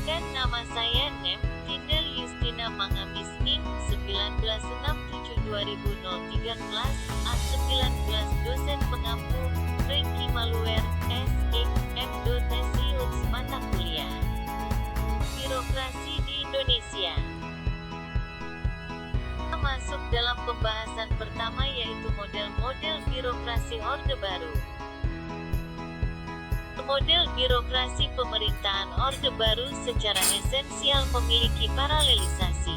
Perkenalkan, nama saya Nem, Dinda Yustina Mangamis NIM 1967-2003 kelas A19, dosen pengampu, Franky Maluer, S.M.Doc. mata kuliah Birokrasi di Indonesia. Kita masuk dalam pembahasan pertama, yaitu model-model birokrasi Orde Baru. Model birokrasi pemerintahan Orde Baru secara esensial memiliki paralelisasi.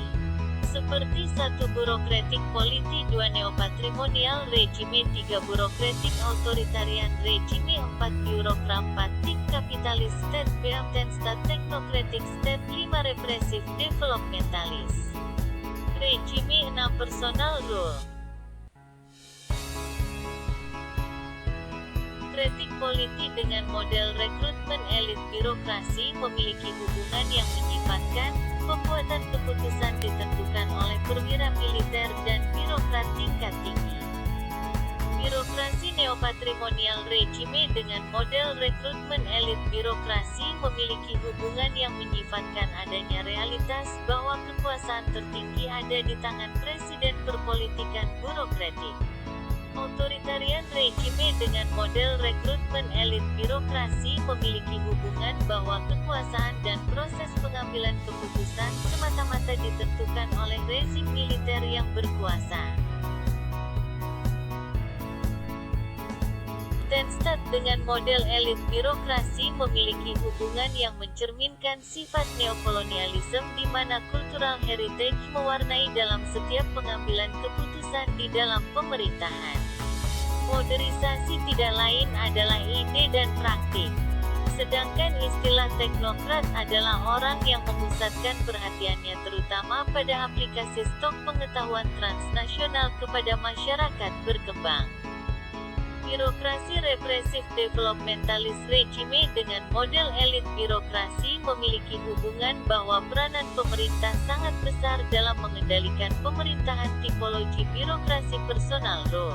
Seperti 1. Burokratik politi, 2. Neopatrimonial regime, 3. Burokratik authoritarian regime, 4. Birokratik kapitalis state, 4. State teknokratik state, 5. Represif developmentalis regime, 6. Personal rule. Kritik politik dengan model rekrutmen elit birokrasi memiliki hubungan yang menyifatkan pembuatan keputusan ditentukan oleh perwira militer dan birokrat tingkat tinggi. Birokrasi neopatrimonial regime dengan model rekrutmen elit birokrasi memiliki hubungan yang menyifatkan adanya realitas bahwa kekuasaan tertinggi ada di tangan presiden perpolitikan burokratik. Otoritarian regime dengan model rekrutmen elit birokrasi memiliki hubungan bahwa kekuasaan dan proses pengambilan keputusan semata-mata ditentukan oleh rezim militer yang berkuasa. Stenstat dengan model elit birokrasi memiliki hubungan yang mencerminkan sifat neokolonialisme di mana cultural heritage mewarnai dalam setiap pengambilan keputusan di dalam pemerintahan. Modernisasi tidak lain adalah ide dan praktik. Sedangkan istilah teknokrat adalah orang yang memusatkan perhatiannya terutama pada aplikasi stok pengetahuan transnasional kepada masyarakat berkembang. Birokrasi represif developmentalis regime dengan model elit birokrasi memiliki hubungan bahwa peranan pemerintah sangat besar dalam mengendalikan pemerintahan, tipologi birokrasi personal rule.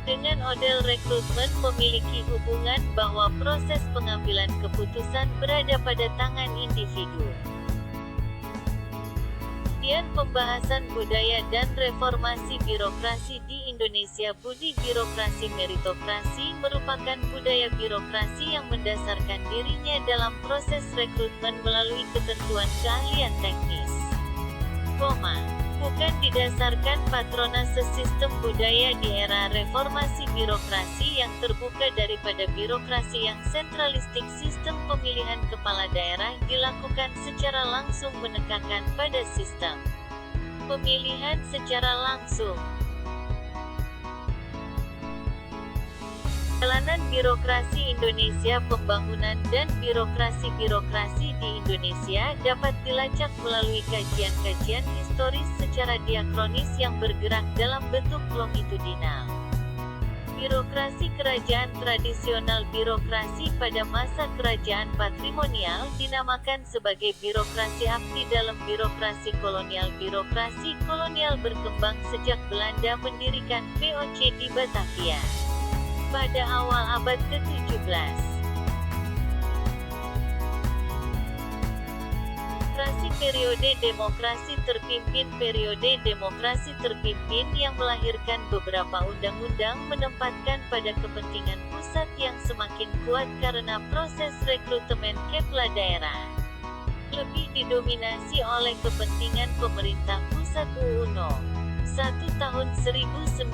Dengan model rekrutmen memiliki hubungan bahwa proses pengambilan keputusan berada pada tangan individu. Kemudian pembahasan budaya dan reformasi birokrasi di Indonesia. Budi birokrasi meritokrasi merupakan budaya birokrasi yang mendasarkan dirinya dalam proses rekrutmen melalui ketentuan keahlian teknis. Bukan didasarkan patronase. Sistem budaya di era reformasi birokrasi yang terbuka daripada birokrasi yang sentralistik. Sistem pemilihan kepala daerah dilakukan secara langsung menekankan pada sistem pemilihan secara langsung. Perjalanan birokrasi Indonesia. Pembangunan dan birokrasi di Indonesia dapat dilacak melalui kajian-kajian historis secara diakronis yang bergerak dalam bentuk longitudinal. Birokrasi kerajaan tradisional. Birokrasi pada masa kerajaan patrimonial dinamakan sebagai birokrasi abdi. Dalam birokrasi kolonial. Birokrasi kolonial berkembang sejak Belanda mendirikan VOC di Batavia pada awal abad ke-17. Periode demokrasi terpimpin yang melahirkan beberapa undang-undang menempatkan pada kepentingan pusat yang semakin kuat karena proses rekrutmen kepala daerah lebih didominasi oleh kepentingan pemerintah pusat. UU No. 1 tahun 1957,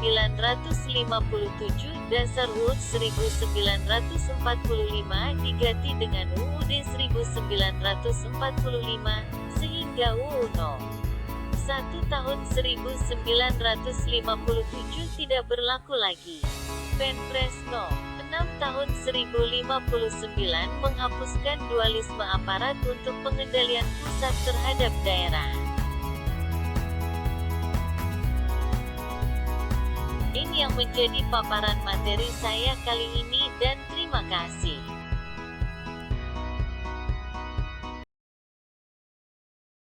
Dasar UUD 1945 diganti dengan UUD 1945, sehingga UU No. 1 tahun 1957 tidak berlaku lagi. Perpres No. 6 tahun 1059 menghapuskan dualisme aparat untuk pengendalian pusat terhadap daerah. Ini yang menjadi paparan materi saya kali ini dan terima kasih.